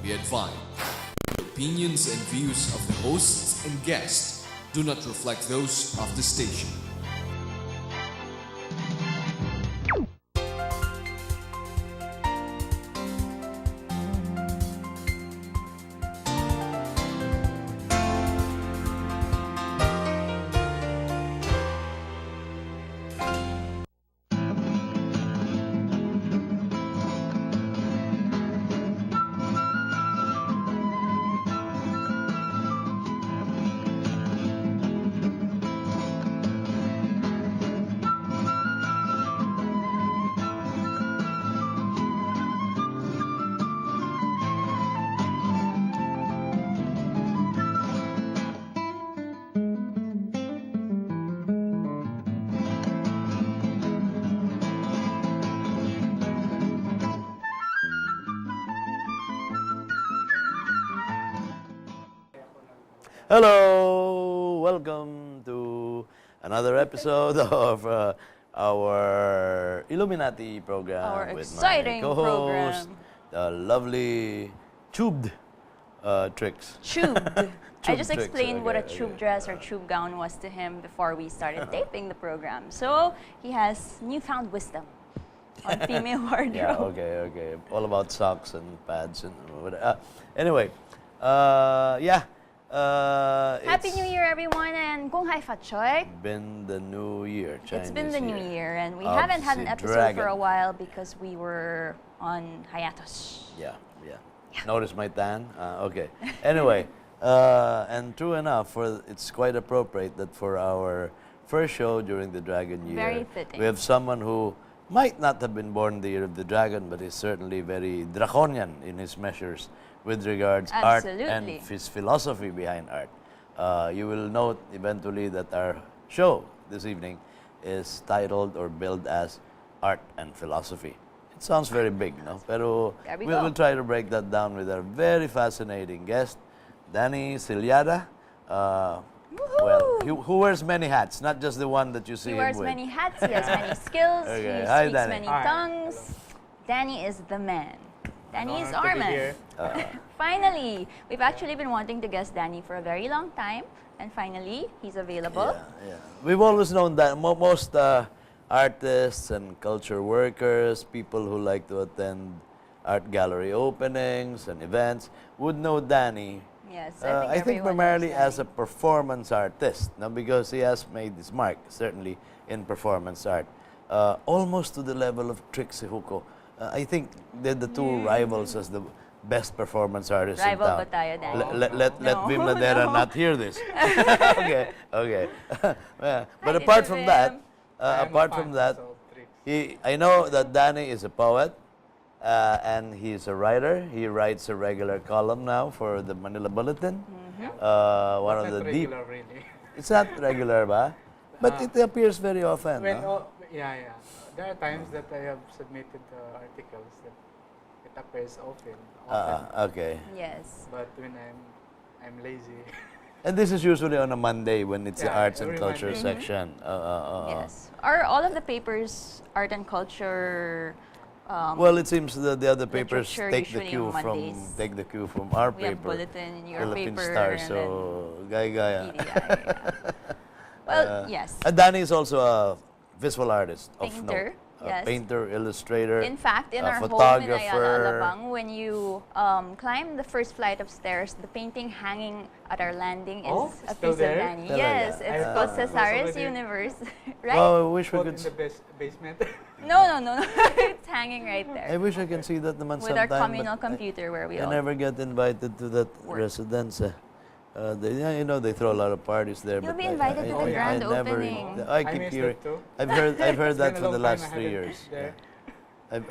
be advised. The opinions and views of the hosts and guests do not reflect those of the station. Hello, welcome to another episode of our Illuminati program Our with exciting my co-host, program. the lovely tubed tricks. Tube. I just Tube tricks, explained what a okay, tube okay. dress or tube gown was to him before we started taping the program. So he has newfound wisdom on female wardrobe. Yeah, okay. All about socks and pads and whatever. Anyway, yeah. Happy It's New Year, everyone, and Kung Hai Fat Choy. been the new year, It's been the Chinese new year, and we of haven't had an the episode dragon. for a while because we were on hiatus. Yeah. Notice my tan? Okay. Anyway, and true enough, it's quite appropriate that for our first show during the Dragon Year, Very fitting. we have someone who might not have been born the year of the dragon, but is certainly very draconian in his measures with regards art and Absolutely. his philosophy behind art. You will note eventually that our show this evening is titled or billed as Art and Philosophy. It sounds very big, no? Pero There we we'll go. try to break that down with our very fascinating guest, Danny Sillada. Well, who wears many hats, not just the one that you see He him wears with. many hats, he has many skills, Okay. he Hi, speaks Danny. many Hi. tongues. Danny is the man. Danny is Honored to our be man. here. Finally, we've actually been wanting to guest Danny for a very long time, and finally, he's available. Yeah. We've always known that most artists and culture workers, people who like to attend art gallery openings and events, would know Danny. Yes, I think everyone primarily knows as a Danny. performance artist, no, because he has made his mark, certainly, in performance art. Almost to the level of Trixie Huko. I think they're the two rivals as the best performance artists Rival in town. ba tayo, Danny? Let No. Vim Ladera No. not hear this. Okay. Yeah. But Hi, apart Little from Vim. that, I am a apart fan, from that, so tricks. I know that Danny is a poet, and he's a writer. He writes a regular column now for the Manila Bulletin. One of Not the deep. regular, really. It's not regular, ba? But it appears very often. When, no? yeah. There are times that I have submitted articles that it appears often. Okay. Yes. But when I'm lazy. And this is usually on a Monday when it's the Yeah, arts and every culture Monday. section. Yes. Are all of the papers art and culture? Well, it seems that the other papers Literature take the usually cue on from Mondays. our We have paper, Bulletin in your Philippine paper, Star. and So gaya. then EDI, well, yes. Danny is also a visual artist of Painter, note. yes. Painter, illustrator. In fact, in a our home in photographer. Ayala, Alabang, when you climb the first flight of stairs, the painting hanging at our landing is Oh, a still piece there? of Danny. Talaga? Yes, it's I called thought it was Cesar's already- Universe, right? Oh, I wish we Put could. in the basement. No. It's hanging right I there. wish I can see that naman With our sometime. communal but computer where we I all never get invited to that work. residence. They throw a lot of parties there. You'll but be invited to the grand opening. I I keep missed hearing. it too. I've heard It's that been a for the long time last I 3 haven't years. been there.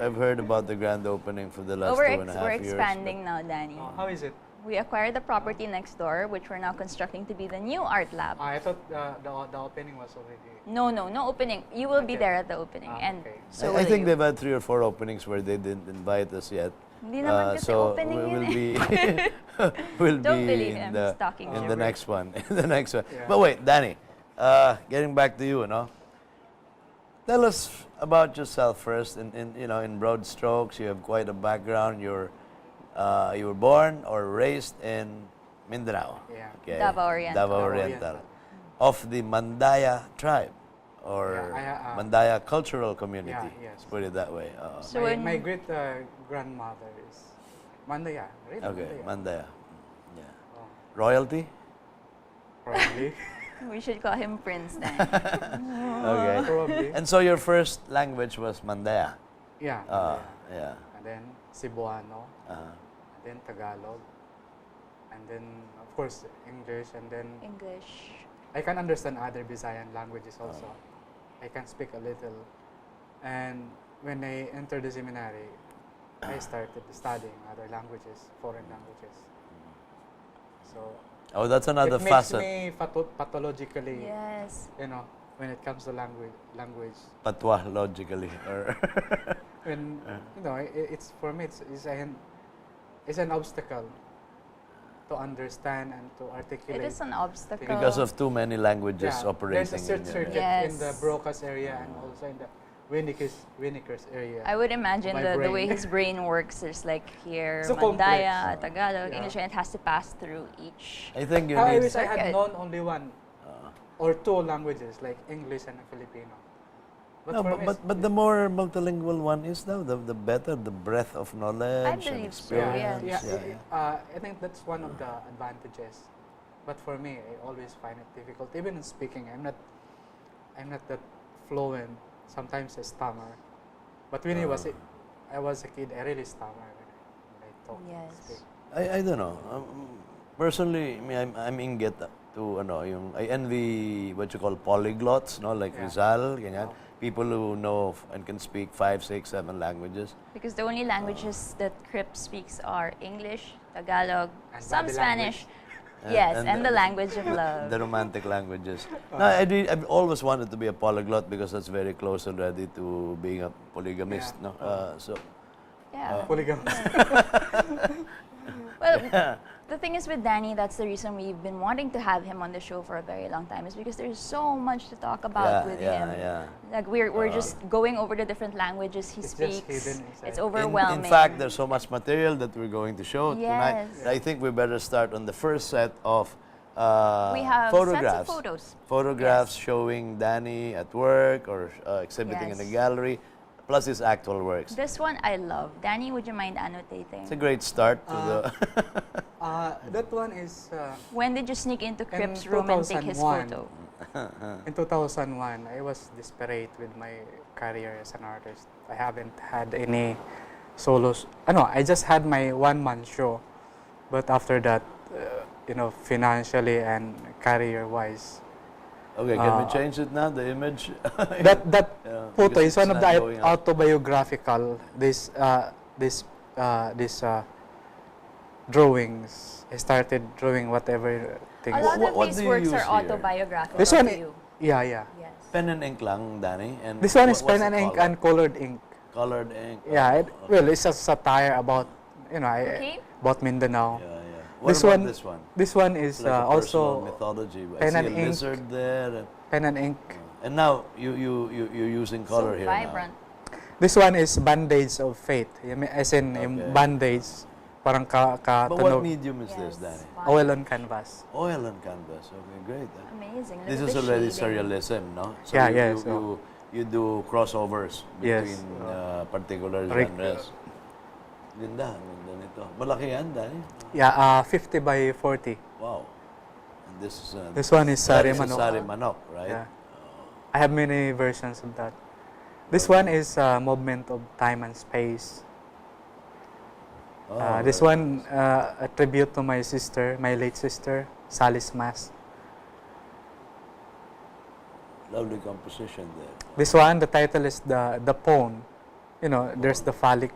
I've heard about the grand opening for the last Oh, we're, 2.5 we're years. expanding now, Danny. Oh, how is it? We acquired the property next door, which we're now constructing to be the new art lab. I thought the opening was already. No opening. You will be Okay. there at the opening, and Okay. so I will think you. they've had 3 or 4 openings where they didn't invite us yet. Hindi naman kasi So opening we yun will eh. be we'll Don't be believe in him, the stalking in you. the next one. In the next one. Yeah. But wait, Danny, getting back to you, no? Tell us about yourself first. In broad strokes, you have quite a background. You're You were born or raised in Mindanao. Yeah. Okay. Davao Oriental. Davao Oriental. Of the Mandaya tribe or Yeah, Mandaya cultural community. Yeah, yes. Let's put it that way. So my, when- my great grandmother is Mandaya. Really? Okay, Mandaya. Mandaya. Yeah. Oh, Royalty? probably. We should call him Prince then. Okay. Probably. And so your first language was Mandaya? Yeah. Ah, Mandaya. yeah. And then Cebuano. Uh-huh. And then Tagalog. And then, of course, English. And then English. I can understand other Visayan languages also. I can speak a little. And when I entered the seminary, I started studying other languages, foreign languages. So Oh, that's another it makes facet. me pathologically, Yes. you know, when it comes to language. Patwa, logically. Or When you know, it's for me, it's an obstacle to understand and to articulate. It is an obstacle. because of too many languages Yeah, operating. there's a in circuit your- in the Yes. Brocas area and also in the Winnikers area. I would imagine My the way brain. his brain works. There's like here, So Mandaya, complex. Tagalog, Yeah. English, and it has to pass through each. I think you I need. wish I had Circuit. known only one or two languages, like English and Filipino. No, for me, but the more multilingual one is now, the better the breadth of knowledge and believe so, experience. yes. I think that's one of the advantages. But for me, I always find it difficult. Even in speaking, I'm not that fluent. Sometimes I stammer. But when I was a kid, I really stammer when I talk. Yes. Speak. I don't know. Personally, I mean, I'm inget to I envy what you call polyglots, no, like Yeah. Rizal, ganyan. People who know and can speak 5, 6, 7 languages. Because the only languages that Crip speaks are English, Tagalog, And some body Spanish. And- Yes, and and the- the language of love. The romantic languages. No, I've always wanted to be a polyglot because that's very close already to being a polygamist. Yeah. No, so Yeah. Polygamous. Well, the thing is with Danny, that's the reason we've been wanting to have him on the show for a very long time, is because there's so much to talk about with him. yeah. Like we're just going over the different languages he It's just speaks. hidden inside. It's In overwhelming. fact, there's so much material that we're going to show tonight. Yes. I think we better start on the first set of we have photographs. sets of photos. Photographs Yes. showing Danny at work or exhibiting in the Yes. gallery, plus his actual works. This one I love. Danny, would you mind annotating? It's a great start to the. That one is When did you sneak into In Crip's room and take his 2001. photo? in 2001. I was desperate with my career as an artist. I haven't had any solos. No, I just had my one-man show. But after that, financially and career-wise, Okay, can we Uh, change it now? The image. that Yeah, photo because is one it's of not the going up. autobiographical. This drawings. I started drawing whatever things. A lot What of do these you works use are here? autobiographical This one to you. Yeah. Yes. Pen and ink lang, Danny. And This one is what's pen the and ink color? and colored ink. Colored ink. Yeah, Oh, well, it's a satire about, Okay. about Mindanao. Yeah. What This about one- this one? This one It's is like a personal also mythology. I pen see and a ink. lizard there. pen and ink. And now you're using color So here vibrant. This one is Band-Aids of Faith. As in, yung Okay. Band-Aids, parang now. But what katunog. medium is this, Yes. Danny? Wow. Oil on canvas. Oil and canvas. Okay, great. Amazing. Look This at is the already shading. surrealism, no? So Yeah, you, yeah, You, so- you do crossovers Yes. between particular Rick- genres. Ganda nito. Malaki yan, Danny? Yeah, 50 by 40. Wow. And this is This one is that Sari is a Manok. Sari Manok, right? Yeah. I have many versions of that. This one is movement of time and space. Oh, This very one, a tribute to my sister, my late sister, Sally's Mass. lovely composition there. This one, the title is the Pawn. There's the phallic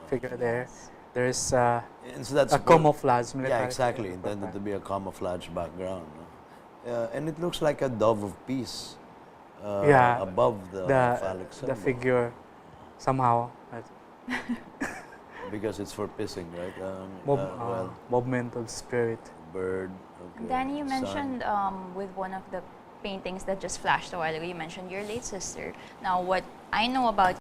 figure there. There's And so that's a camouflage. Yeah, military exactly. figure. Intended to be a camouflage background. No? And it looks like a dove of peace. Yeah, Above the phallic the symbol. figure somehow Because it's for pissing, right? Well, movement of spirit. bird. Okay. Danny, you sun. mentioned with one of the paintings that just flashed a while ago, you mentioned your late sister. Now, what I know about